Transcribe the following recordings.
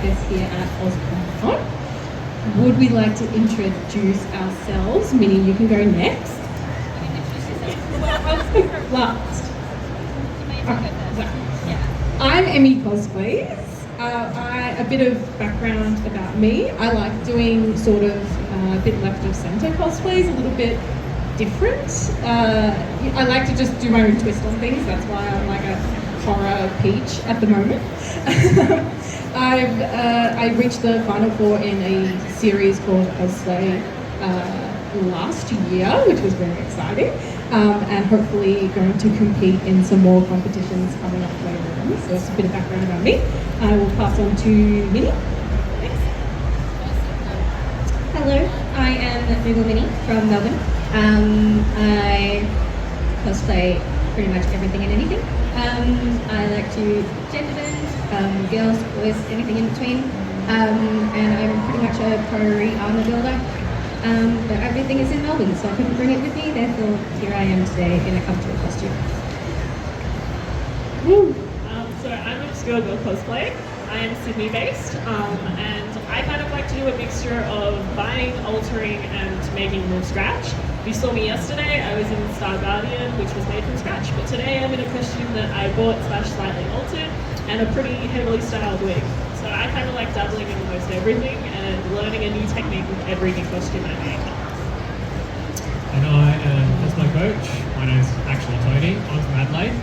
guests here at OzCC. Would we like to introduce ourselves? Minnie, you can go next. I'll speak last. I'm Emmy Cosplays. A bit of background about me. I like doing sort of a bit left of centre cosplays, a little bit different. I like to just do my own twist on things. That's why I'm like a horror peach at the moment. I reached the final four in a series called Cosplay last year, which was very exciting, and hopefully going to compete in some more competitions coming up later on. So that's a bit of background about me. I will pass on to Minnie. Thanks. Hello, I am MoogleMini from Melbourne. I cosplay pretty much everything and anything. I like to gender bend, girls, boys, anything in between. And I'm pretty much a pro armor builder. But everything is in Melbourne, so I couldn't bring it with me, therefore here I am today in a comfortable costume. So I'm a Girl Cosplay. I am Sydney based, and I kind of like to do a mixture of buying, altering, and making from scratch. If you saw me yesterday, I was in Star Guardian, which was made from scratch, but today I'm in a costume that I bought / slightly altered, and a pretty heavily styled wig. So I kind of like dabbling in almost everything and learning a new technique with every new costume I make. And I am cosplay coach. My name's actually Tony. I'm from Adelaide.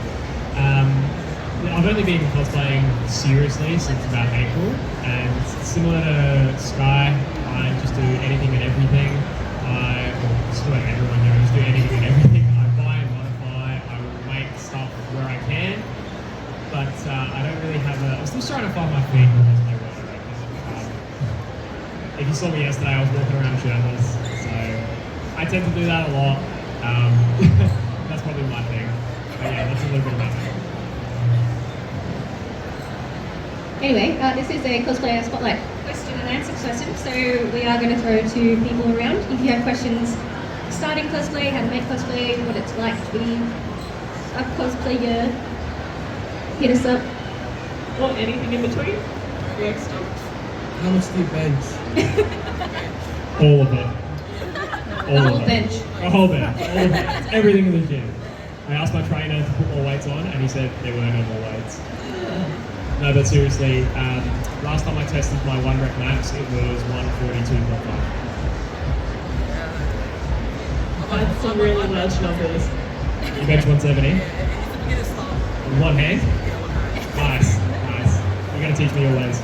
I've only been cosplaying seriously since about April, and similar to Sky, I just do anything and everything. Just about everyone here, I just do anything and everything. I buy and modify, I will make stuff where I can, but I don't really have I'm still trying to find my feet in the cosplay world, I reckon. If you saw me yesterday, I was walking around shirtless, so I tend to do that a lot. That's probably my thing. But yeah, that's a little bit about me. Anyway, this is a cosplayer spotlight question and answer session, so we are going to throw two people around. If you have questions starting cosplay, how to make cosplay, what it's like to be a cosplayer, hit us up. Or anything in between. Works too. How much do you bench? All of it. The whole bench. The whole bench. All of it. Everything in the gym. I asked my trainer to put more weights on, and he said there were no more weights. No, but seriously, last time I tested my 1 rep max, it was 142.5. That's some really large numbers. You bench 170? With one hand? Nice. You're going to teach me your ways.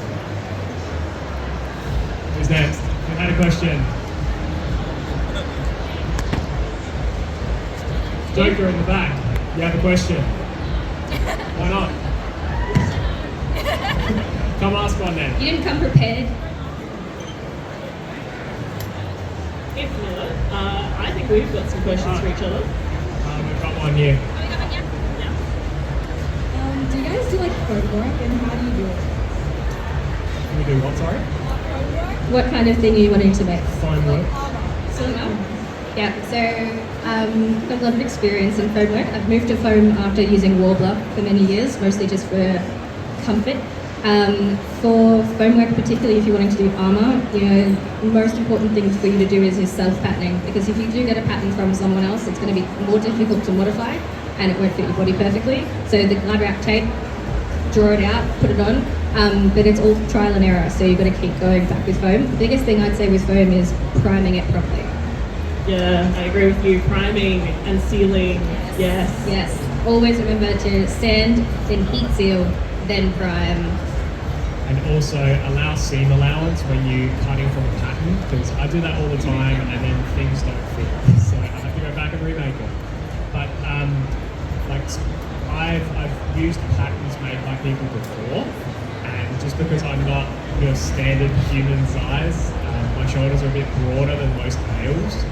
Who's next? Who had a question? Joker in the back. You have a question? Why not? Come ask one then. You didn't come prepared. If not, I think we've got some questions for each other. We've got one here. Do you guys do like photo work, and how do you do it? Can we do what, sorry? What kind of thing are you wanting to make? Foam work. Yeah, so I've got a lot of experience in foam work. I've moved to foam after using Warbler for many years, mostly just for comfort. For foam work, particularly if you're wanting to do armour, the most important thing for you to do is self-patterning, because if you do get a pattern from someone else, it's going to be more difficult to modify and it won't fit your body perfectly. So the glad wrap tape, draw it out, put it on, but it's all trial and error, so you've got to keep going back with foam. The biggest thing I'd say with foam is priming it properly. Yeah, I agree with you. Priming and sealing, yes. Yes, always remember to sand, then heat seal, then prime. And also allow seam allowance when you're cutting from a pattern, because I do that all the time and then things don't fit. So I have to go back and remake it. But I've used patterns made by people before, and just because I'm not your standard human size, my shoulders are a bit broader than most males,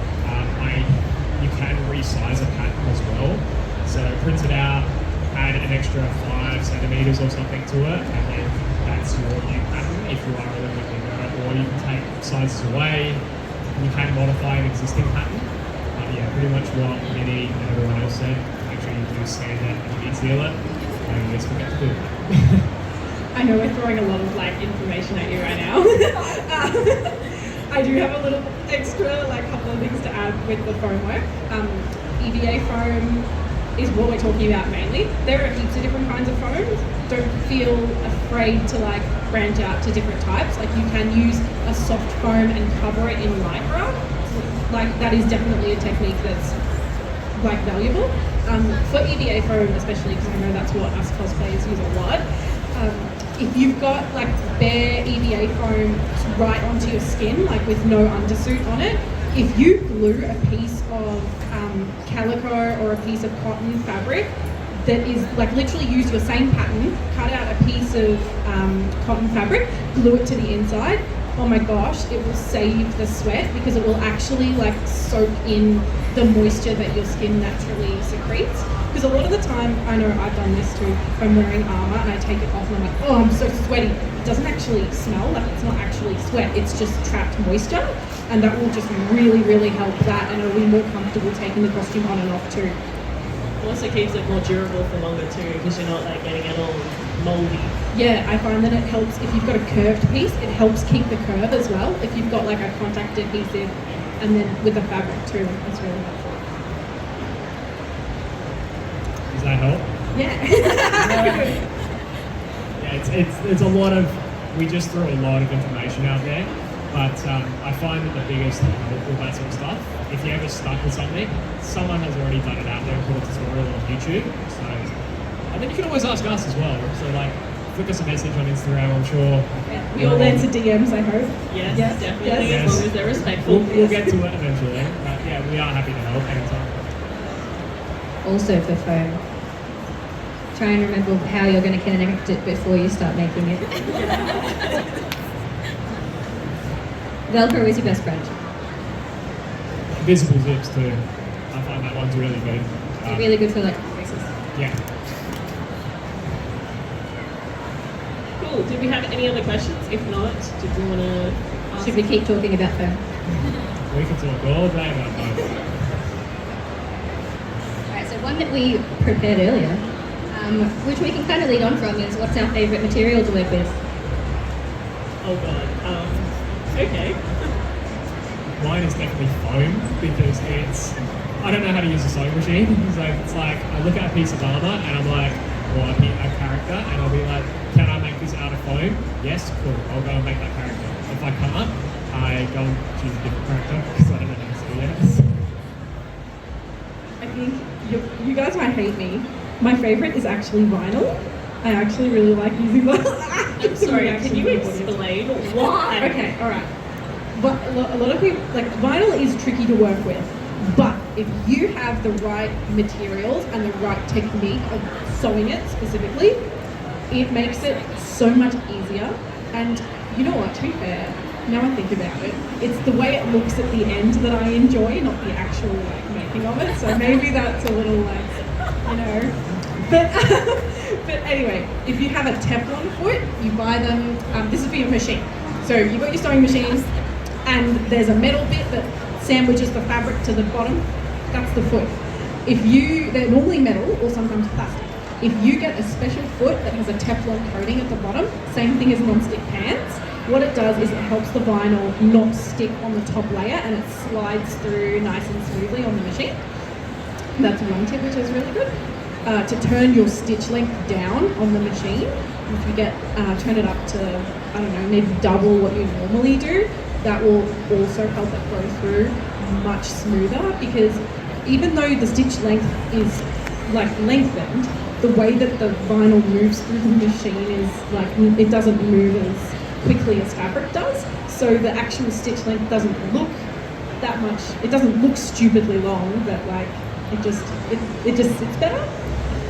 you can resize a pattern as well. So print it out, add an extra 5 centimeters or something to it, and then that's your new pattern if you are a little bit bigger. Or you can take sizes away, you can modify an existing pattern. Yeah, pretty much what Minnie and everyone else said. Make sure you do sand it and heat seal it, and let's forget to do it. I know we're throwing a lot of like information at you right now. I do have a little extra like couple of things to add with the foam work. EVA foam is what we're talking about mainly. There are heaps of different kinds of foams. Don't feel afraid to like branch out to different types. Like you can use a soft foam and cover it in Lycra. Like that is definitely a technique that's like valuable. For EVA foam especially, because I know that's what us cosplayers use a lot. If you've got like bare EVA foam right onto your skin, like with no undersuit on it, if you glue a piece of calico or a piece of cotton fabric that is like literally use your same pattern, cut out a piece of cotton fabric, glue it to the inside, oh my gosh, it will save the sweat because it will actually like soak in the moisture that your skin naturally secretes. Because a lot of the time, I know I've done this too, if I'm wearing armour and I take it off and I'm like, oh, I'm so sweaty. It doesn't actually smell, like it's not actually sweat, it's just trapped moisture. And that will just really, really help that, and it'll be more comfortable taking the costume on and off too. It also keeps it more durable for longer too, because you're not like getting it all moldy. Yeah, I find that it helps if you've got a curved piece, it helps keep the curve as well. If you've got like a contact adhesive and then with the fabric too, that's really helpful. Does that help? Yeah. Yeah, it's a lot of, we just threw a lot of information out there, but I find that the biggest help with that sort of stuff, if you're ever stuck with something, someone has already done it out there and put a tutorial on YouTube. So, and then you can always ask us as well. So like, flick us a message on Instagram, I'm sure. Yeah, we all answer DMs, I hope. Yes, Yes, definitely, yes. as long as they're respectful. We'll get to it eventually. But yeah, we are happy to help anytime. Also for foam, try and remember how you're going to connect it before you start making it. Velcro is your best friend. Visible zips too. I find that one's really good. They're really good for like braces. Yeah. Cool. Did we have any other questions? If not, did we want to ask? Should we keep talking about foam? We can talk all day about that. Alright, so one that we prepared earlier, which we can kind of lead on from, is what's our favourite material to work with? Oh god. Okay. Mine is definitely foam because it's, I don't know how to use a sewing machine. So it's like, I look at a piece of armour and I'm like, or a character, and I'll be like, can I make this out of foam? Yes, cool, I'll go and make that character. If I can't, I go and choose a different character because I don't know how to sew yet. I think you guys might hate me. My favourite is actually vinyl. I actually really like using vinyl. I'm sorry, can you explain why? Okay, alright. But a lot of people, like vinyl is tricky to work with, but if you have the right materials and the right technique of sewing it specifically, it makes it so much easier. And you know what, to be fair, now I think about it, it's the way it looks at the end that I enjoy, not the actual like making of it. So maybe that's a little like, you know. But anyway, if you have a Teflon foot, you buy them, this is for your machine. So you've got your sewing machines, and there's a metal bit that sandwiches the fabric to the bottom. That's the foot. They're normally metal or sometimes plastic. If you get a special foot that has a Teflon coating at the bottom, same thing as non-stick pans, what it does is it helps the vinyl not stick on the top layer and it slides through nice and smoothly on the machine. That's one tip which is really good. To turn your stitch length down on the machine, if you turn it up to, I don't know, maybe double what you normally do, that will also help it go through much smoother, because even though the stitch length is like lengthened, the way that the vinyl moves through the machine is like, it doesn't move as quickly as fabric does, so the actual stitch length doesn't look that much, it doesn't look stupidly long, but like it just sits better.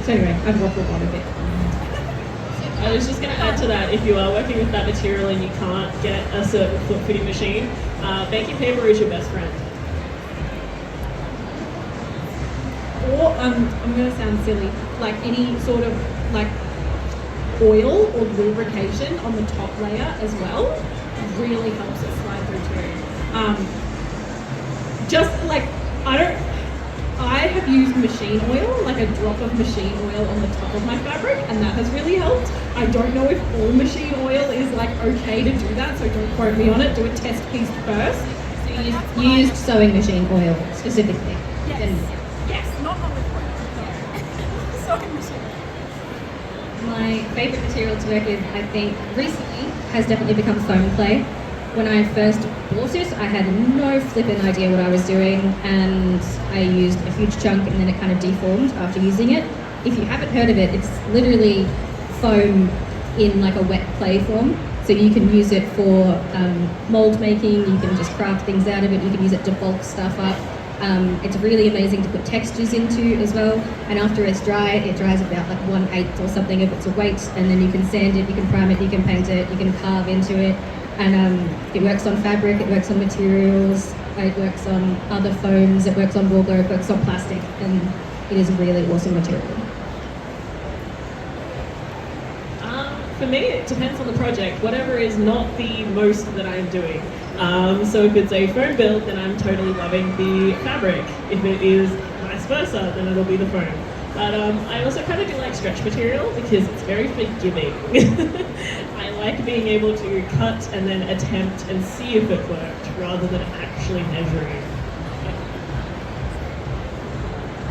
So anyway, I've waffled on a bit. I was just going to add to that, if you are working with that material and you can't get a certain foot fitting machine, baking paper is your best friend. Or, I'm going to sound silly, like any sort of like oil or lubrication on the top layer as well really helps it slide through too. Just like, I have used machine oil, like a drop of machine oil on the top of my fabric, and that has really helped. I don't know if all machine oil is like okay to do that, so don't quote me on it. Do a test piece first. So you used sewing machine oil specifically? Yes, not olive oil. Sewing machine. My favourite material to work with, I think, recently has definitely become foam clay. When I first bought it, I had no flipping idea what I was doing, and I used a huge chunk and then it kind of deformed after using it. If you haven't heard of it, it's literally foam in like a wet clay form. So you can use it for mould making, you can just craft things out of it, you can use it to bulk stuff up. It's really amazing to put textures into as well, and after it's dry, it dries about like 1/8 or something of its weight, and then you can sand it, you can prime it, you can paint it, you can carve into it, and it works on fabric, it works on materials, it works on other foams, it works on warbler, it works on plastic, and it is a really awesome material. For me, it depends on the project. Whatever is not the most that I'm doing. So if it's a foam build, then I'm totally loving the fabric. If it is vice versa, then it'll be the foam. But I also kind of do like stretch material because it's very forgiving. I like being able to cut and then attempt and see if it worked rather than actually measuring.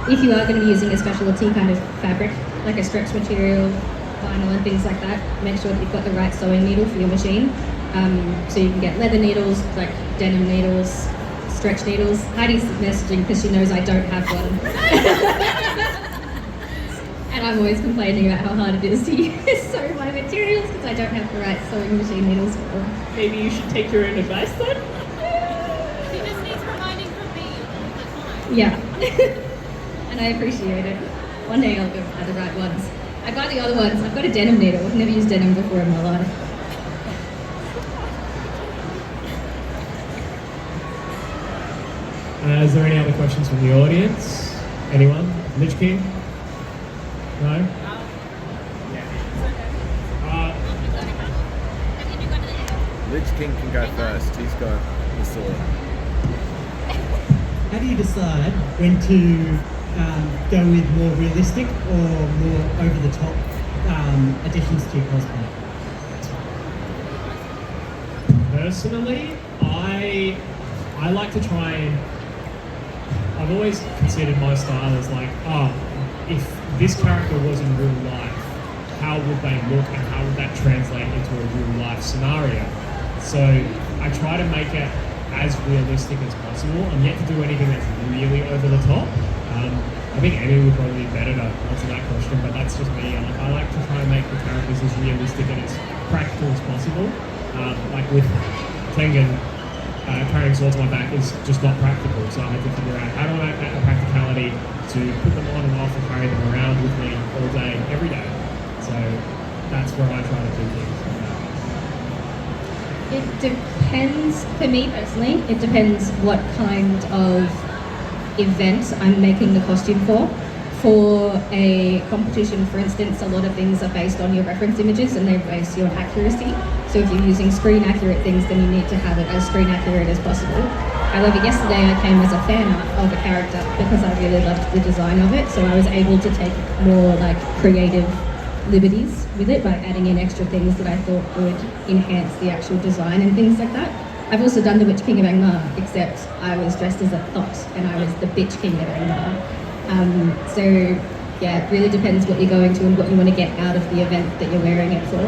If you are going to be using a specialty kind of fabric, like a stretch material, vinyl and things like that, make sure that you've got the right sewing needle for your machine. So you can get leather needles, like denim needles, stretch needles. Heidi's messaging because she knows I don't have one. And I'm always complaining about how hard it is to sew my materials because I don't have the right sewing machine needles for them. Maybe you should take your own advice then? She just needs reminding from me all the time. Yeah. And I appreciate it. One day I'll go buy the right ones. I got the other ones. I've got a denim needle. I've never used denim before in my life. Is there any other questions from the audience? Anyone? Lich King? No? Lich King can go first. He's got the sword. How do you decide when to go with more realistic or more over-the-top additions to your cosplay? Personally, I like to try and... I've always considered my style as like, if this character was in real life, how would they look and how would that translate into a real life scenario? So I try to make it as realistic as possible. I'm yet to do anything that's really over the top. I think Emmy would probably be better to answer that question, but that's just me. I like to try and make the characters as realistic and as practical as possible. Like with Tengen, carrying swords on my back is just not practical, so I had to figure out how do I make that a practicality to put them on and off and carry them around with me all day, every day. So that's where I try to do things like that. It depends, for me personally, it depends what kind of event I'm making the costume for. For a competition, for instance, a lot of things are based on your reference images and they're based on accuracy. So if you're using screen accurate things, then you need to have it as screen accurate as possible. However, yesterday I came as a fan art of a character because I really loved the design of it, so I was able to take more like creative liberties with it by adding in extra things that I thought would enhance the actual design and things like that. I've also done the Witch King of Angmar, except I was dressed as a thought and I was the Bitch King of Angmar. So yeah, it really depends what you're going to and what you want to get out of the event that you're wearing it for.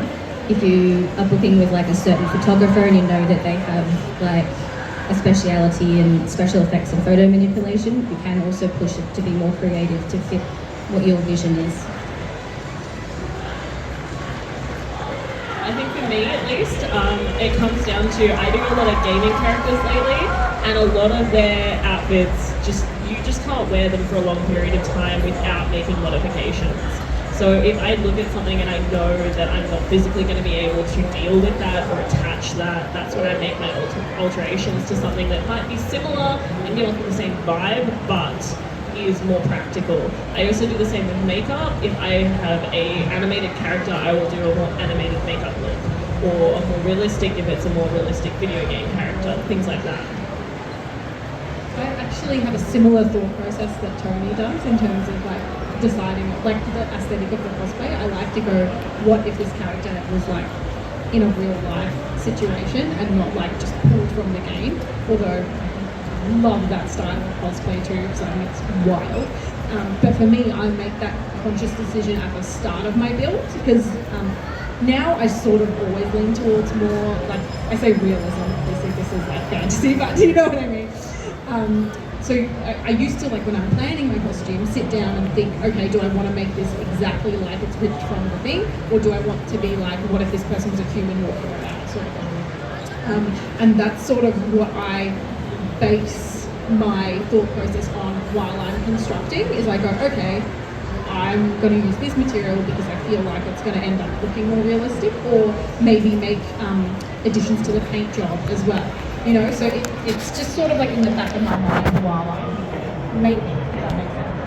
If you are booking with like a certain photographer and you know that they have like a speciality in special effects and photo manipulation, you can also push it to be more creative to fit what your vision is. I think for me at least, it comes down to, I do a lot of gaming characters lately, and a lot of their outfits, you just can't wear them for a long period of time without making modifications. So if I look at something and I know that I'm not physically going to be able to deal with that or attach that, that's when I make my alterations to something that might be similar and give off the same vibe, but is more practical. I also do the same with makeup. If I have a animated character, I will do a more animated makeup look, or a more realistic if it's a more realistic video game character, things like that. I actually have a similar thought process that Tony does in terms of like deciding like the aesthetic of the cosplay. I like to go, what if this character was like in a real life situation and not like just pulled from the game, although I love that style of cosplay too, so it's wild. But for me, I make that conscious decision at the start of my build because now I sort of always lean towards more, like, I say realism, obviously this is like fantasy, but do you know what I mean? So I used to, like when I'm planning my costume, sit down and think, okay, do I want to make this exactly like it's ripped from the thing, or do I want to be like, what if this person was a human walking around, sort of thing. And that's sort of what I base my thought process on while I'm constructing, is I go, okay, I'm going to use this material because I feel like it's going to end up looking more realistic, or maybe make additions to the paint job as well. You know, so it's just sort of like in the back of my mind while I'm making, if that makes sense.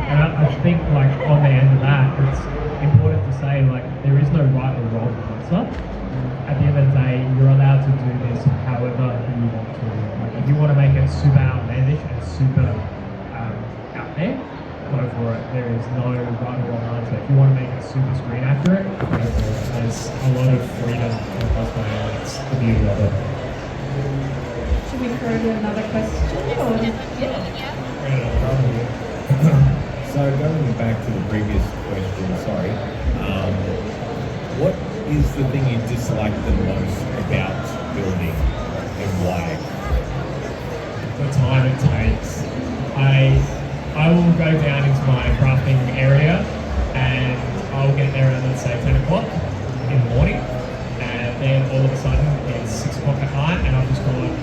And I think like on the end of that, it's important to say like there is no right or wrong answer. At the end of the day, you're allowed to do this however you want to. Like if you want to make it super outlandish and super out there, go for it. There is no right or wrong answer. If you want to make it super screen accurate, go for it. There's a lot of freedom in cosplay, and it's the beauty of it. Should we throw to another question? Or? So going back to the previous question, sorry, what is the thing you dislike the most about building and why? The time it takes. I will go down into my crafting area and I'll get there at, let's say, 10 o'clock in the morning, and then all of a sudden it's 6 o'clock at night and I've just gone,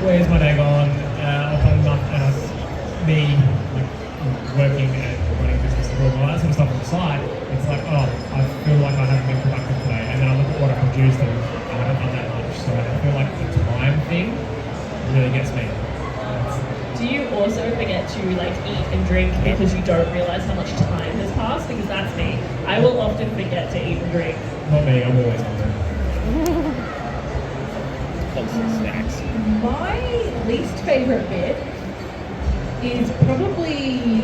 where's my day gone? I've done enough, and me like working and running business and all that sort of stuff on the side, it's like, oh, I feel like I haven't been productive today, and then I look at what I produced and I haven't done that much, so I feel like the time thing really gets me. Do you also forget to like eat and drink because you don't realize how much time has passed? Because that's me. I will often forget to eat and drink. Not me, I'm always hungry. Constant snacks. My least favourite bit is probably,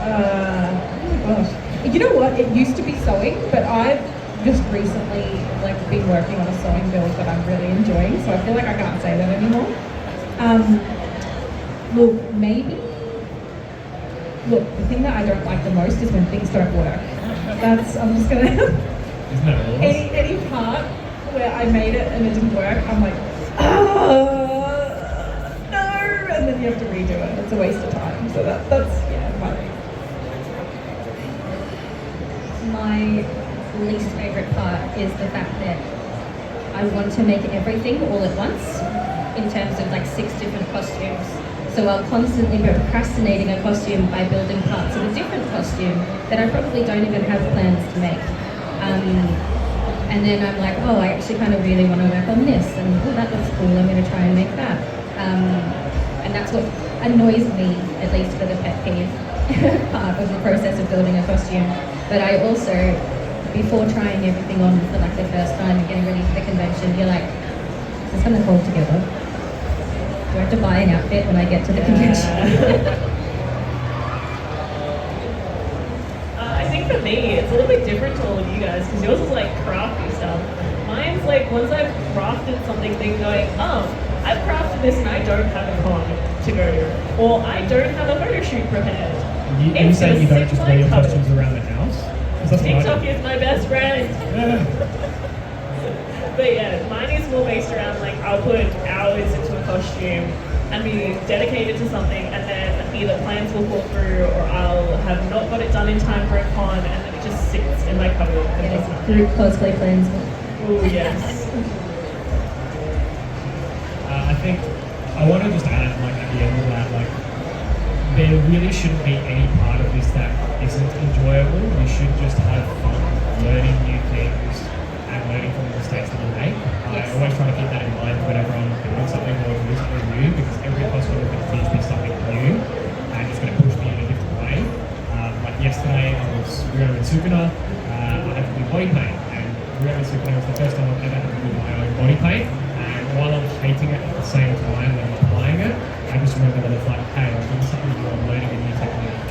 oh my gosh. You know what? It used to be sewing, but I've just recently like been working on a sewing build that I'm really enjoying, so I feel like I can't say that anymore. Look, the thing that I don't like the most is when things don't work. I'm just gonna, Isn't that awesome? any part where I made it and it didn't work, I'm like, oh, no, and then you have to redo it. It's a waste of time. So that's my My least favourite part is the fact that I want to make everything all at once in terms of like 6 different costumes. So I'll constantly be procrastinating a costume by building parts of a different costume that I probably don't even have plans to make. And then I'm like, oh, I actually kind of really want to work on this, and oh, that looks cool, I'm going to try and make that. And that's what annoys me, at least for the pet peeve part of the process of building a costume. But I also, before trying everything on for like the first time and getting ready for the convention, you're like, is this going to hold together? Do I have to buy an outfit when I get to the convention? I think for me, it's a little bit different to all of you guys because yours is like crafty stuff. Mine's like once I've crafted something, then going, oh, I've crafted this and I don't have a con to go to, or I don't have a photo shoot prepared. You say you don't just wear your costumes around the house? TikTok is my best friend. But yeah, mine is more based around like I'll put hours into a costume and be dedicated to something, and then either plans will fall through or I'll have not got it done in time for a con, and then it just sits in my cupboard. Through cosplay plans. Oh yes. I think I want to just add, like at the end of that, like there really shouldn't be any part of this that isn't enjoyable. You should just have fun learning new things and learning from the mistakes that you make. Yes. I always try to keep that in mind whenever I'm doing something or new, because every costume is going to teach me something new and it's going to push me in a different way. Like yesterday, we were in Sukuna, I had to do body paint, and we were in basically, it was the first time I've ever had to do my own body paint, and while I'm hating it at the same time that I'm applying it, I just remember that it's like, hey, I'm doing something new, I'm learning a new technique.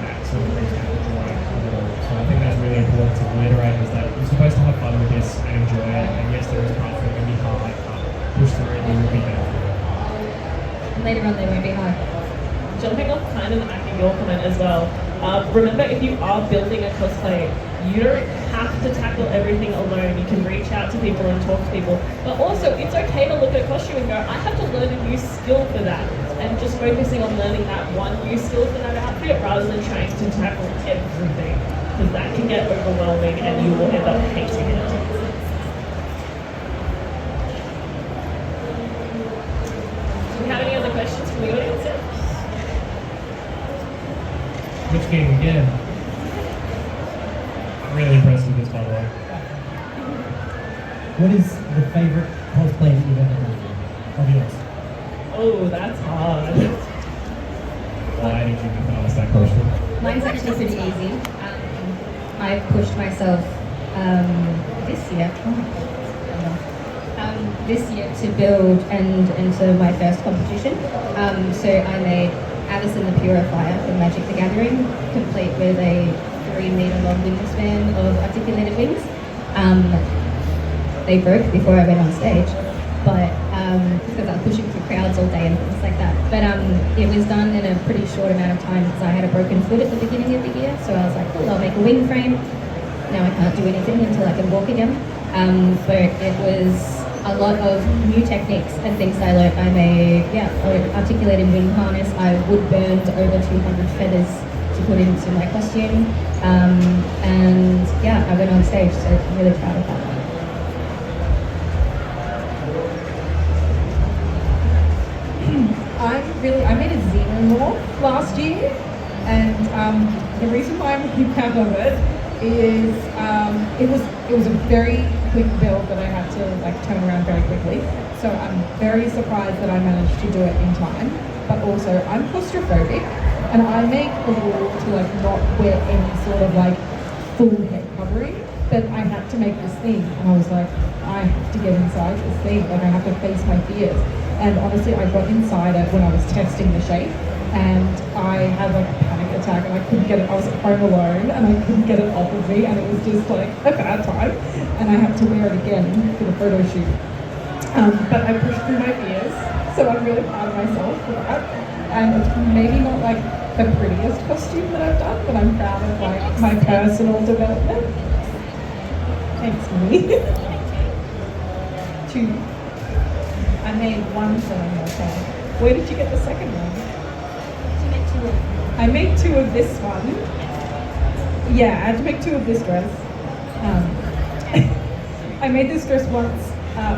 That sort of brings me joy of it all. So I think that's really important to reiterate, is that you're supposed to have fun with this and enjoy it, and yes, there is parts that are going to be hard, but push through it and you will be better. Later on, they won't be hard. Jumping off kind of your comment as well. Remember, if you are building a cosplay, you don't have to tackle everything alone. You can reach out to people and talk to people. But also, it's okay to look at a costume and go, I have to learn a new skill for that. And just focusing on learning that one new skill for that outfit rather than trying to tackle everything. Because that can get overwhelming and you will end up hating it. Do we have any other questions from the audience yet? Which game again? I'm really impressed with this, by the way. What is the favourite cosplay that you've ever done of yours? Oh, that's hard. Why did you even ask that question? Mine's actually pretty easy. I pushed myself this year to build and enter my first competition. So I made Alison the Purifier from Magic the Gathering, complete with a 3-meter long wingspan of articulated wings. They broke before I went on stage, but because I was pushing through crowds all day and things like that. But it was done in a pretty short amount of time because I had a broken foot at the beginning of the year. So I was like, cool, I'll make a wing frame. Now I can't do anything until I can walk again. So it was a lot of new techniques and things I learned. I made, an articulated wing harness. I wood burned over 200 feathers to put into my costume. And yeah, I went on stage, so I'm really proud of that. I made a xenomorph last year, and the reason why I'm really proud of it is it was a very quick build that I had to turn around very quickly. So I'm very surprised that I managed to do it in time. But also I'm claustrophobic, and I make a rule to not wear any sort of full head covering. But I had to make this thing, and I was like, I have to get inside this thing. I have to face my fears. And honestly, I got inside it when I was testing the shape, and I had a panic attack, and I couldn't get it. I was at home alone, and I couldn't get it off of me, and it was just a bad time. And I had to wear it again for the photo shoot. But I pushed through my fears, so I'm really proud of myself for that. And it's maybe not the prettiest costume that I've done, but I'm proud of my personal development. Thanks, Minnie. 2. I made 1 film, okay. Where did you get the second one? To make 2 of them. I made 2 of this one. Yeah, I had to make 2 of this dress. I made this dress once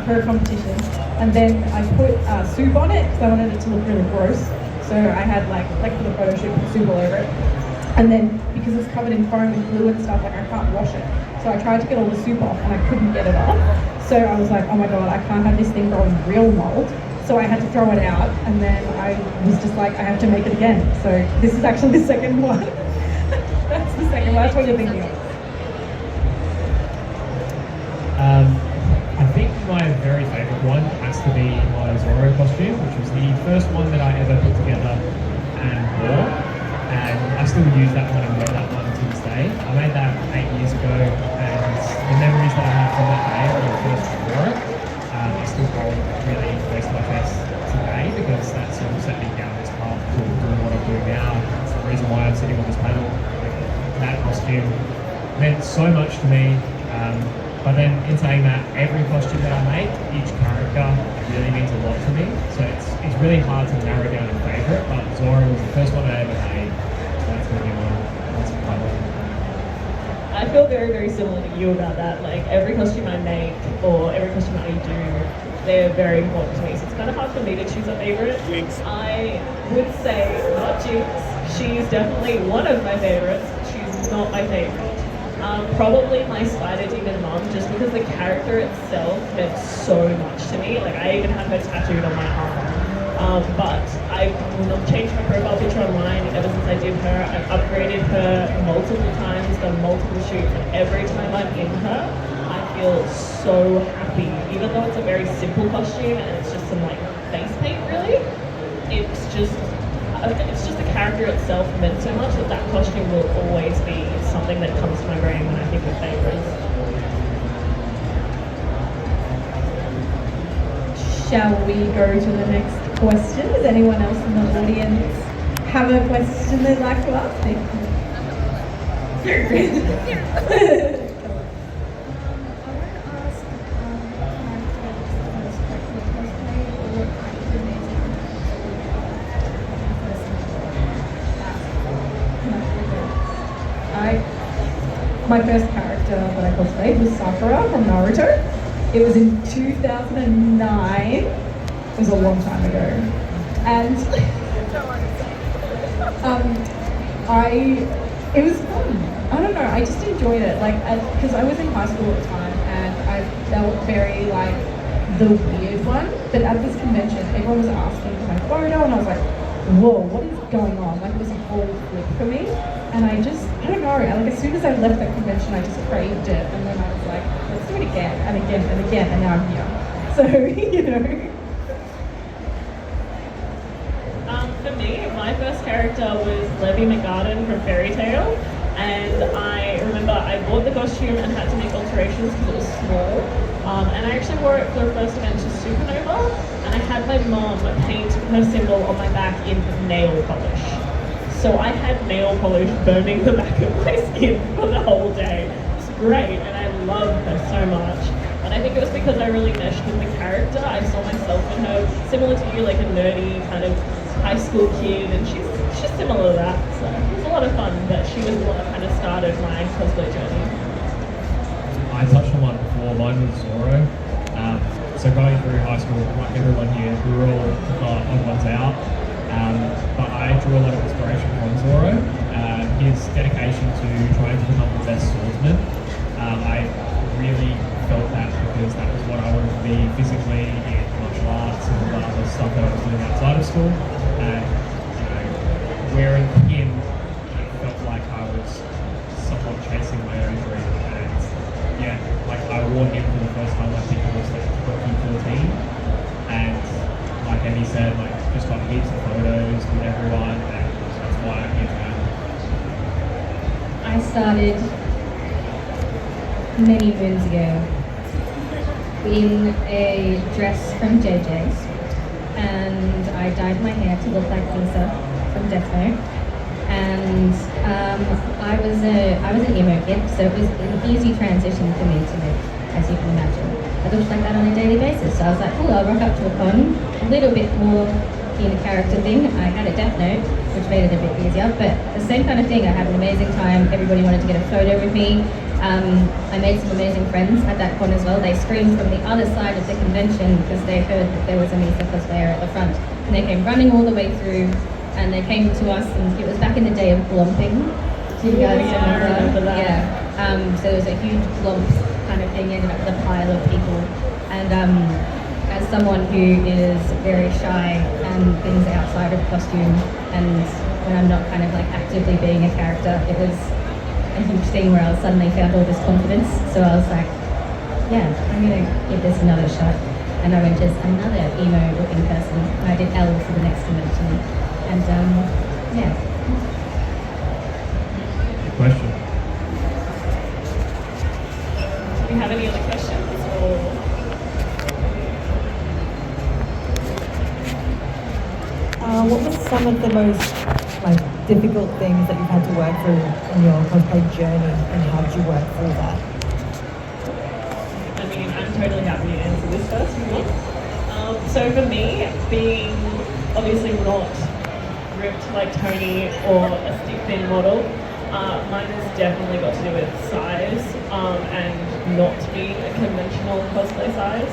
for a competition, and then I put soup on it because I wanted it to look really gross. So I had for the photo shoot, put soup all over it. And then because it's covered in foam and glue and stuff, I can't wash it. So I tried to get all the soup off and I couldn't get it off. So I was like, oh my god, I can't have this thing growing real mold. So I had to throw it out, and then I was just like, I have to make it again. So this is actually the second one. That's the second one. That's what you're thinking of. I think my very favourite one has to be my Zorro costume, which was the first one that I ever put together and wore. And I still use that one and wear that one to this day. I made that 8 years ago, and the memories that I have from that day when I first wore it, I still hold really close to my face today, because that sort of set me down this path to doing what I'm doing now. It's the reason why I'm sitting on this panel. That costume meant so much to me. But then in saying that, every costume that I make, each character really means a lot to me. So it's really hard to narrow down a favourite, but Zora was the first one I ever made. So that's going to be one. That's my one. I feel very, very similar to you about that. Every costume I make or every costume I do, they're very important to me. So it's kind of hard for me to choose a favourite. Jinx. I would say not Jinx. She's definitely one of my favourites. She's not my favourite. Probably my Spider Demon mom, just because the character itself meant so much to me. I even have her tattooed on my arm. But I will not change my profile picture online ever since I did her. I've upgraded her multiple times, done multiple shoots, and every time I'm in her, I feel so happy, even though it's a very simple costume and it's just some like face paint really. It's just a character itself meant so much that that costume will always be something that comes to my brain when I think of favourites. Shall we go to the next question? Does anyone else in the audience have a question they'd like to ask me? My first character that I cosplayed was Sakura from Naruto. It was in 2009. It was a long time ago. And it was fun. I don't know, I just enjoyed it. Like, because I was in high school at the time and I felt very like the weird one. But at this convention, everyone was asking for my photo and I was like, whoa, what is going on? Like, it was a whole flip for me. And I don't know, like as soon as I left that convention, I just craved it. And then I was like, let's do it again and again and again, and now I'm here. So, you know. For me, my first character was Levy McGarden from Fairy Tale. And I remember I bought the costume and had to make alterations because it was small. And I actually wore it for the first event to Supernova. And I had my mum paint her symbol on my back in nail polish. So I had nail polish burning the back of my skin for the whole day. It was great, and I loved her so much. And I think it was because I really meshed with the character. I saw myself in her, similar to you, like a nerdy kind of high school kid, and she's similar to that. So it was a lot of fun, but she was the one that kind of started my cosplay journey. I touched on one before. Mine was Zoro. So going through high school, like everyone here, we were all odd ones out. But I drew a lot of inspiration from Zoro. His dedication to trying to become the best swordsman. I really felt that because that was what I wanted to be physically in martial arts and all the other stuff that I was doing outside of school. And wearing him, it felt like I was somewhat chasing my own dream. And yeah, like I wore him for the first time. I think it was like 2014, and like Emmy said, like just got heaps of photos with everyone, and that's why I'm here now. I started many moons ago in a dress from JJ's, and I dyed my hair to look like Lisa from Death Note. And I was an emo kid, so it was an easy transition for me to make, as you can imagine. I looked like that on a daily basis, so I was like, oh, I'll rock up to a con, a little bit more in a character thing. I had a Death Note, which made it a bit easier, but the same kind of thing. I had an amazing time. Everybody wanted to get a photo with me. I made some amazing friends at that con as well. They screamed from the other side of the convention because they heard that there was a Misa cosplayer at the front, and they came running all the way through. And they came to us, and it was back in the day of glomping. Do you guys remember that? Yeah. So there was a huge glomp kind of thing, ended up with a pile of people. And as someone who is very shy and things outside of costume, and when I'm not kind of like actively being a character, it was a huge thing where I suddenly found all this confidence. So I was like, yeah, I'm gonna give this another shot. And I went as another emo-looking person, and I did L for the next convention. And yeah. Good question. Do we have any other questions? Or what were some of the most difficult things that you've had to work through in your cosplay journey, and how did you work through that? I mean, I'm totally happy to answer this first if you want. So for me, being obviously not ripped like Tony or a stick thin model, mine has definitely got to do with size and not being a conventional cosplay size,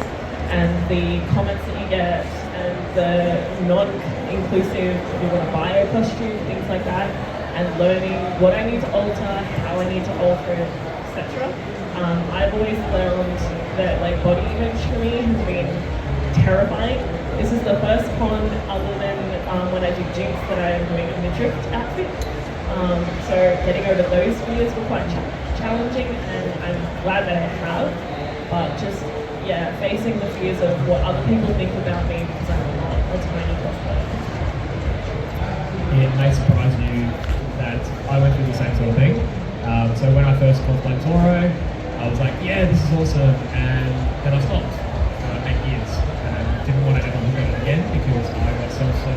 and the comments that you get and the non-inclusive, if you want to buy a costume, things like that, and learning what I need to alter, how I need to alter it, etc. I've always learned that like body image for me has been terrifying. This is the first con other than when I do Jinx that I am doing a midriff outfit. So getting over those fears were quite challenging, and I'm glad that I have. but just facing the fears of what other people think about me because I'm not a tiny cosplayer. It may surprise you that I went through the same sort of thing. So when I first cosplayed Toro, I was like, yeah, this is awesome, and then I stopped for 8 years and didn't want to ever look at it again because I got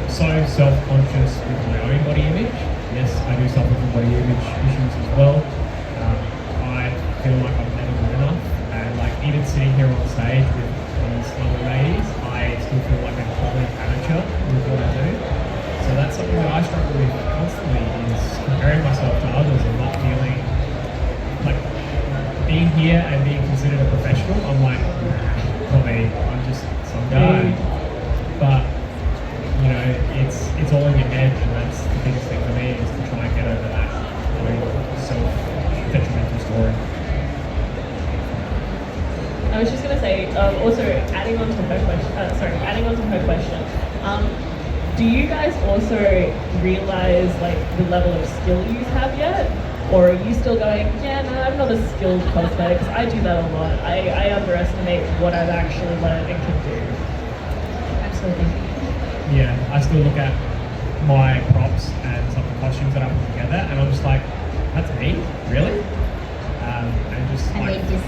so self-conscious with my own body image. Yes, I do suffer from body image issues as well. I feel like I'm never good enough, and like even sitting here on stage with these other ladies, I still feel like I'm probably amateur with what I do. So that's something that I struggle with constantly, is comparing myself to others and not feeling like being here and being considered a professional. I'm like, not me, I'm just some guy. But you know, it's all in your head, and that's the biggest thing for me, is to try and get over that self-detrimental story. I was just gonna say, also adding on to her question, do you guys also realize like the level of skill you have yet? Or are you still going, yeah, no, I'm not a skilled cosplayer, because I do that a lot. I underestimate what I've actually learned and can do. Absolutely. Yeah, I still look at my props and some of the costumes that I put together, and I'm just like, that's me? Really? And just I like, made this.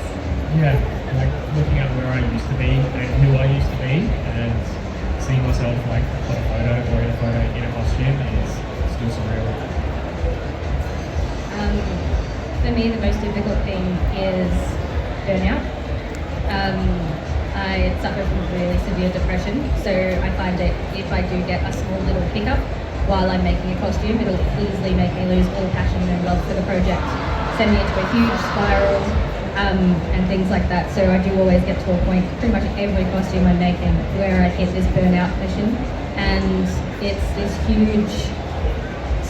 yeah, like looking at where I used to be and who I used to be, and seeing myself like on a photo or in a photo in a costume is still surreal. For me, the most difficult thing is burnout. I suffer from really severe depression, so I find that if I do get a small little hiccup while I'm making a costume, it'll easily make me lose all passion and love for the project, send me into a huge spiral, and things like that. So I do always get to a point, pretty much every costume I'm making, where I hit this burnout mission, and it's this huge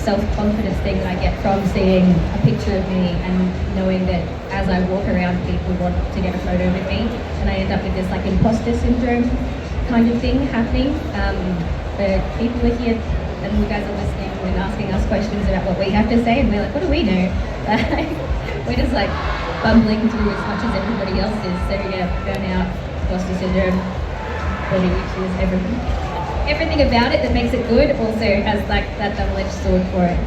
self-confidence thing that I get from seeing a picture of me and knowing that as I walk around, people want to get a photo with me, and I end up with this like imposter syndrome kind of thing happening. But people are here and you guys are listening and asking us questions about what we have to say, and we're like, what do we know? We're just like bumbling through as much as everybody else is. So yeah, burnout, imposter syndrome, body issues, everything about it that makes it good also has like that double-edged sword for it.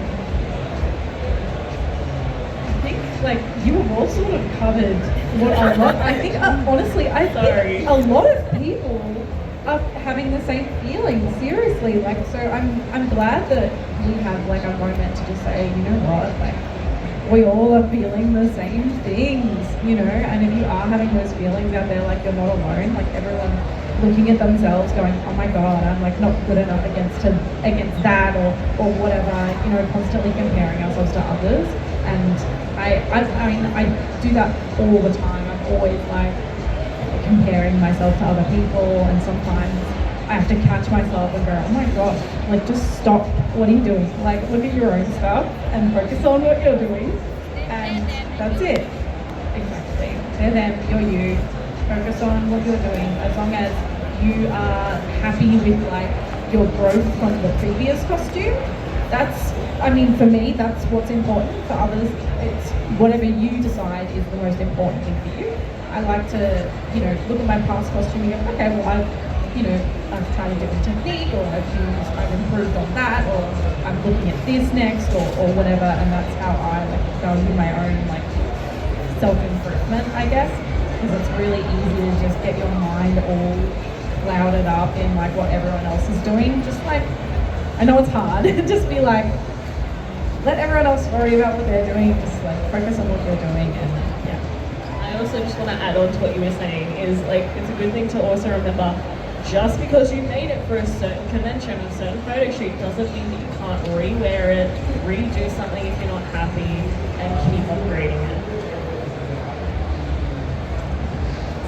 I think like you have all sort of covered what a lot. I think honestly, I think a lot of people are having the same feeling. Seriously, like so. I'm glad that we have like a moment to just say, you know what, like we all are feeling the same things, you know. And if you are having those feelings out there, like you're not alone. Like everyone looking at themselves going, oh my god, I'm like not good enough against that or whatever, you know, constantly comparing ourselves to others. And I mean I do that all the time. I'm always like comparing myself to other people, and sometimes I have to catch myself and go, oh my gosh, like just stop, what are you doing? Like look at your own stuff and focus on what you're doing, and that's it. Exactly. They're them, you're you. Focus on what you're doing. As long as you are happy with like your growth from the previous costume, that's, I mean, for me, that's what's important. For others, it's whatever you decide is the most important thing for you. I like to, you know, look at my past costume and go, okay, well, I've tried a different technique, or I've improved on that, or I'm looking at this next, or whatever, and that's how I like value my own like self-improvement, I guess. Because it's really easy to just get your mind all clouded up in like what everyone else is doing. Just like, I know it's hard, just be like, let everyone else worry about what they're doing, just like focus on what you're doing. And yeah. I also just want to add on to what you were saying, is like, it's a good thing to also remember, just because you made it for a certain convention, a certain photo shoot, doesn't mean that you can't re-wear it, redo something if you're not happy, and keep upgrading it.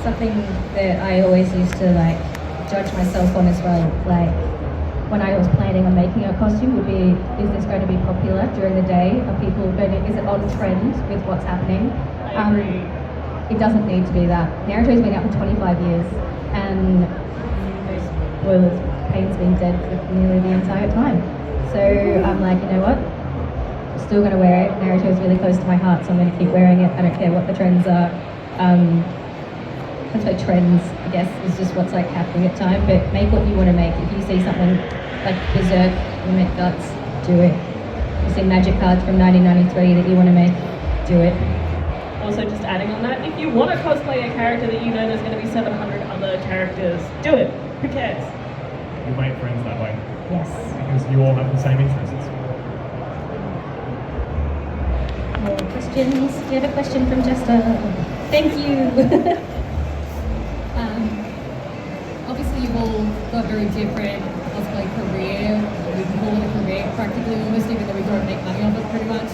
Something that I always used to like judge myself on as well, like when I was planning on making a costume, would be, is this going to be popular during the day? Are people going to, is it on trend with what's happening? I agree. It doesn't need to be that. Naruto's been out for 25 years, and spoilers, Pain's been dead for nearly the entire time. So I'm like, you know what? I'm still going to wear it. Naruto's really close to my heart, so I'm going to keep wearing it. I don't care what the trends are. cosplay trends, I guess, is just what's like happening at time. But make what you want to make. If you see something like Berserk, you make guts, do it. If you see magic cards from 1993 that you want to make, do it. Also, just adding on that, if you want to cosplay a character that you know there's going to be 700 other characters, do it. Who cares? You make friends that way Yes. because you all have the same interests. More questions? Do you have a question from Jester? Thank you. Obviously, you've all got very different cosplay career. We can call it a career, practically almost, even though we don't make money off it, pretty much.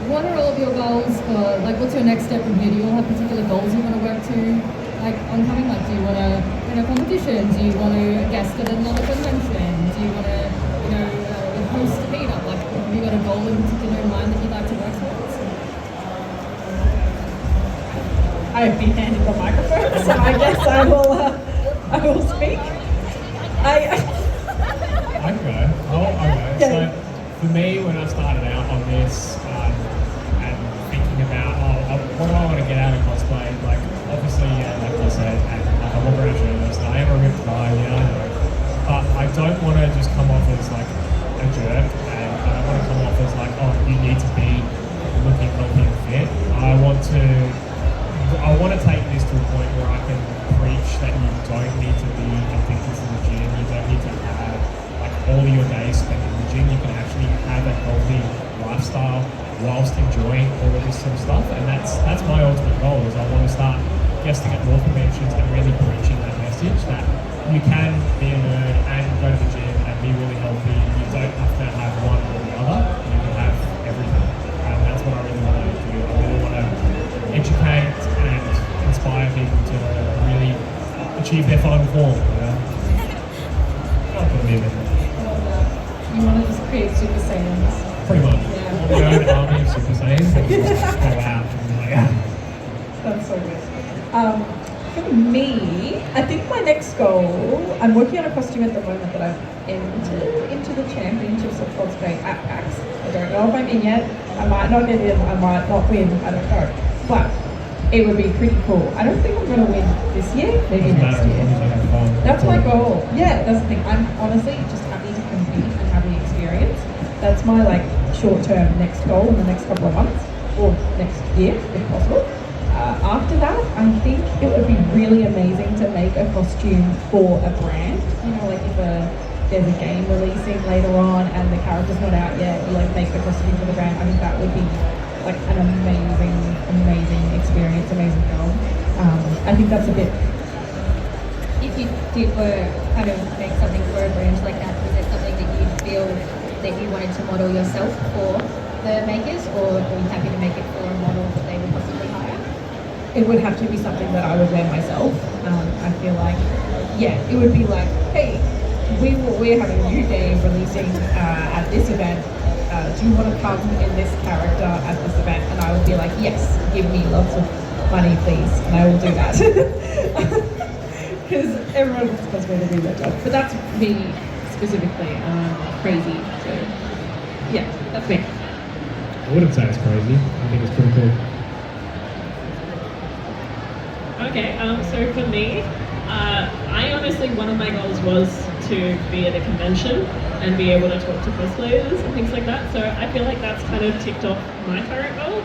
What are all of your goals? Like, what's your next step from here? Do you all have particular goals you want to work to, like, oncoming? Like, do you want to win a competition? Do you want to guest at another convention? Do you want to, host a meetup? Like, have you got a goal in particular in mind that you'd like to work towards? I've been handed the microphone, so I guess I will speak. I can go. Okay. Yeah. So for me, when I started out on this and thinking about what do I want to get out of cosplay, like obviously, like you said, and like I walk around shirtless, and I am a ripped guy, I know. But I don't want to just come off as like a jerk, and I don't want to come off as like, oh, you need to be looking healthy and fit. I want to take this to a point where I can preach that you don't need to be addicted to the gym. You don't need to have like all your days spent in the gym. You can actually have a healthy lifestyle whilst enjoying all of this sort of stuff. And that's my ultimate goal. Is I want to start guesting at more conventions and really preaching that message that you can be a nerd and go to the gym and be really healthy. You don't have to have one or the other. You can have everything. And that's what I really want to do. I really want to educate and inspire people to really achieve their final form. Not put me in it. You want to just create Super Saiyans. Pretty much. Yeah. My own army of Super Saiyans that just go out and like, That's so good. For me, I think my next goal, I'm working on a costume at the moment that I've entered into the championships of cosplay at PAX. I don't know if I'm in yet. I might not get in, I might not win, I don't know. But it would be pretty cool. I don't think I'm going to win this year, maybe next year. That's my goal. Yeah, that's the thing. I'm honestly just happy to compete and have the experience. That's my like short-term next goal in the next couple of months, or next year, if possible. After that, I think it would be really amazing to make a costume for a brand. You know, like if there's a game releasing later on and the character's not out yet, you like make the costume for the brand. I think that would be like an amazing experience, amazing film. I think that's a bit. If you did kind of make something for a brand like that, was it something that you feel that you wanted to model yourself for the makers, or are you happy to make it for a model that they would possibly hire? It would have to be something that I would wear myself. I feel like, yeah, it would be like, hey, we're having a new game releasing at this event. Do you want to come in this character at this event? And I would be like, yes, give me lots of money, please, and I will do that. Because everyone wants cosplay to do their job. But that's me specifically, crazy. So, yeah, that's me. I wouldn't say it's crazy. I think it's pretty cool. Okay, so for me, I honestly, one of my goals was to be at a convention and be able to talk to cosplayers and things like that. So I feel like that's kind of ticked off my current goal.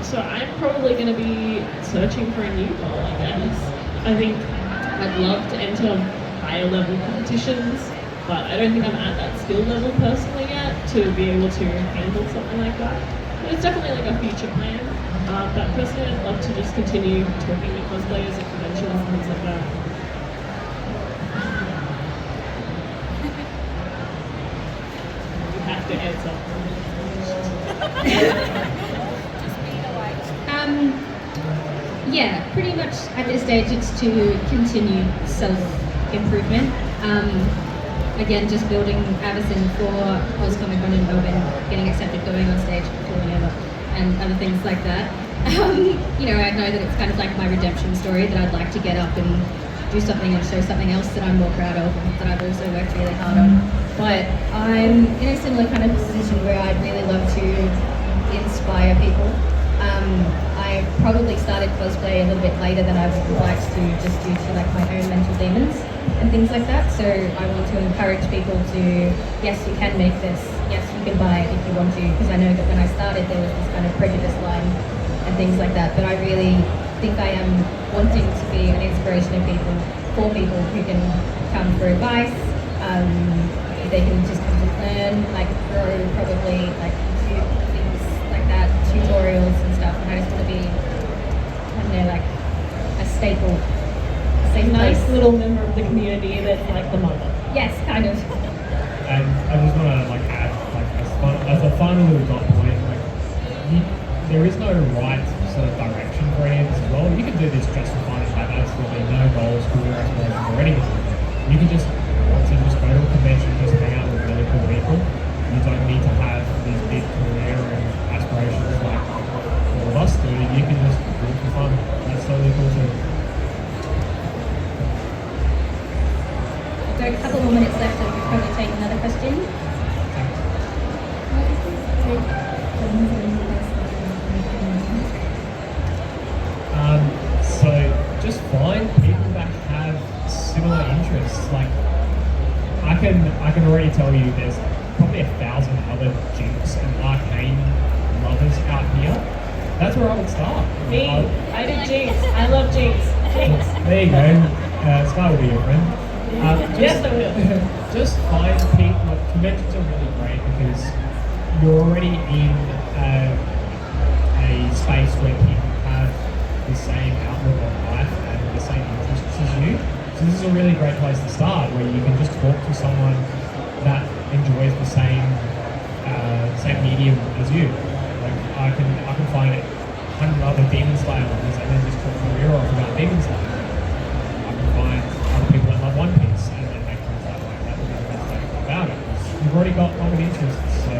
So I'm probably going to be searching for a new goal, I guess. I think I'd love to enter higher level competitions, but I don't think I'm at that skill level personally yet to be able to handle something like that. But it's definitely like a future plan. But personally, I'd love to just continue talking to cosplayers at conventions and things like that. You have to answer. Yeah, pretty much at this stage it's to continue self-improvement. Again, just building Avison for Oz Comic Con in Melbourne, getting accepted, going on stage, falling over, and other things like that. You know, I know that it's kind of like my redemption story, that I'd like to get up and do something and show something else that I'm more proud of and that I've also worked really hard on. But I'm in a similar kind of position where I'd really love to inspire people. I I probably started cosplay a little bit later than I would like to, just due to like my own mental demons and things like that. So I want to encourage people to, yes, you can make this, yes, you can buy it if you want to, because I know that when I started there was this kind of prejudice line and things like that, but I really think I am wanting to be an inspiration of people, for people who can come for advice, they can just come to learn, like grow probably, like YouTube, things like that, tutorials and stuff, and I just want to be, I don't know, like a staple, safe Nice place. little member of the community that's like the mother. Yes, kind of. And I just want to like add, like as a final little dot point, like there is no right sort of direction for any of this as well. You can do this just for fun and have absolutely no goals, career aspirations, or anything. You can just want to just go to a convention, just hang out with really cool people. You don't need to have these big career and aspirations like all of us do. You can just do it for fun. That's totally cool too. We've got a couple more minutes left, so we could probably take another question. So just find people that have similar interests. Like I can already tell you there's probably 1,000 other jinx and arcane lovers out here. That's where I would start. Me, I did Jinx. I love Jinx. Jinx. There you go. Sky will be your friend. Yes, I will. Just find people. Like, conventions are really great because you're already in a space where people have the same outlook on life and the same interests as you. So this is a really great place to start, where you can just talk to someone that enjoys the same medium as you. Like I can find 100 other Demon Slayer lovers and then just talk career off about Demon Slayer. I can find other people that love One Piece and then make things that way. That would be the best way about it. You've already got common interests, so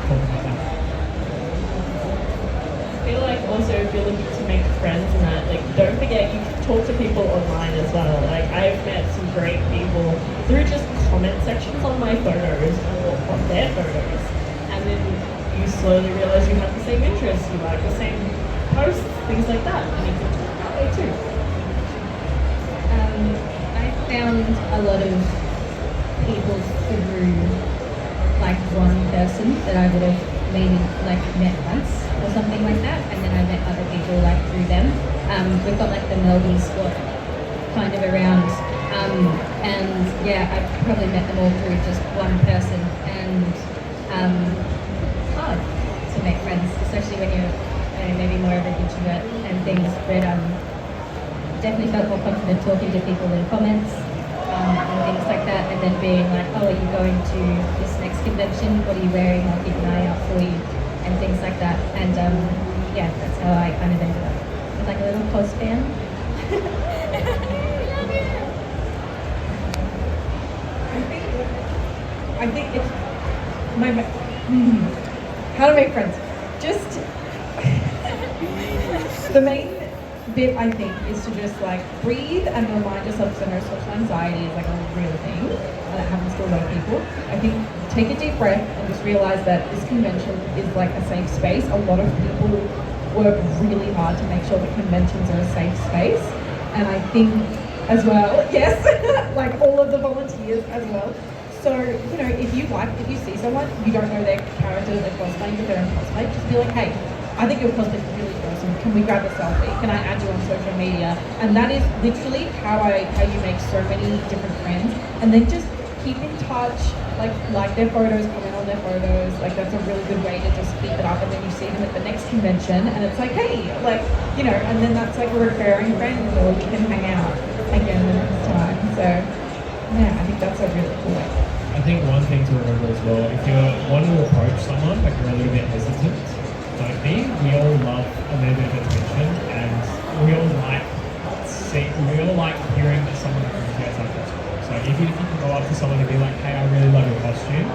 talk about that. I feel like also if you're looking to make friends and that, like don't forget you can talk to people online as well. Like I've met some great people through just comment sections on my photos or on their photos, and then you slowly realize you have the same interests, you like the same posts, things like that, and you can talk that way too. I found a lot of people through like one person that I would have maybe like met once or something like that, and then I met other people like through them. We've got like the Melbourne squad kind of around, and yeah, I've probably met them all through just one person, and hard to make friends, especially when you're maybe more of an introvert and things, but definitely felt more confident talking to people in comments and things like that, and then being like, oh, are you going to this next convention? What are you wearing? I'll keep an eye out for you, and things like that. And yeah, that's how I kind of ended up with like a little cos fan. I think it's how to make friends. Just the main bit I think is to just like breathe and remind yourself that no social anxiety is like a real thing and it happens to a lot of people. I think take a deep breath and just realize that this convention is like a safe space. A lot of people work really hard to make sure that conventions are a safe space, and I think as well, yes, like all of the volunteers as well. So, you know, if you see someone, you don't know their character, they're cosplaying, but they're in cosplay, just be like, hey, I think your cosplay is really awesome. Can we grab a selfie? Can I add you on social media? And that is literally how you make so many different friends. And then just keep in touch, like their photos, comment on their photos. Like that's a really good way to just keep it up. And then you see them at the next convention, and it's like, hey, like, you know, and then that's like a recurring friend, or we can hang out again the next time. So, yeah, I think that's a really cool way. I think one thing to remember as well, if you want to approach someone but you're a little bit hesitant, don't be. We all love a little bit of attention, and we all like hearing that someone appreciates our costume. So if you can go up to someone and be like, hey, I really love your costume,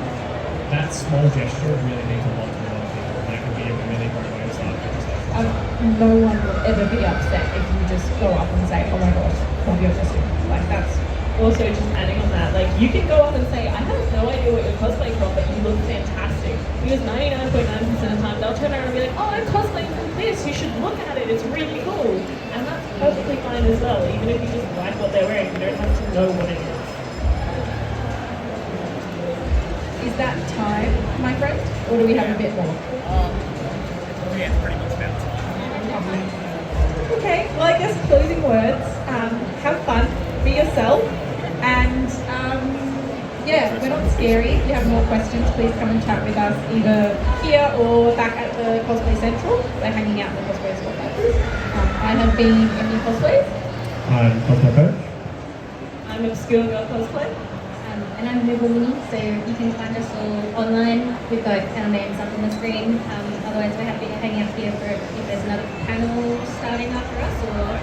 that small gesture really means a lot to a lot of people. That can be a really great way to start a conversation. No one will ever be upset if you just go up and say, oh my gosh, love your costume. Like that's also just adding on that, like you can go up and say, I have no idea what you're cosplaying from, but you look fantastic. Because 99.9% of the time they'll turn around and be like, oh, I'm cosplaying from this, you should look at it, it's really cool. And that's perfectly fine as well, even if you just like what they're wearing, you don't have to know what it is. Is that time, my friend? Or do we have a bit more? Yeah, pretty much about time. Okay, well I guess closing words. Have fun, be yourself, and yeah, we're not scary. If you have more questions, please come and chat with us either here or back at the Cosplay Central. We're hanging out in the Cosplay Spotlight. I have been Emmy Cosplays. I'm Cosplay Coach. I'm Obscure Girl Cosplay. And I'm MoogleMini, so you can find us all online. We've got our names up on the screen. Otherwise, we're happy to hang out here for if there's another panel starting after us or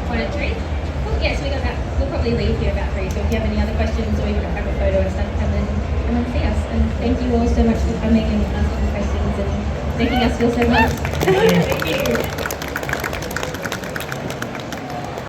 1 at 3. Cool. Yeah, so we got that. We'll probably leave here about 3. So if you have any other questions or you want to have a photo and stuff, come and see us. And thank you all so much for coming and asking questions and making us feel so much. Thank you.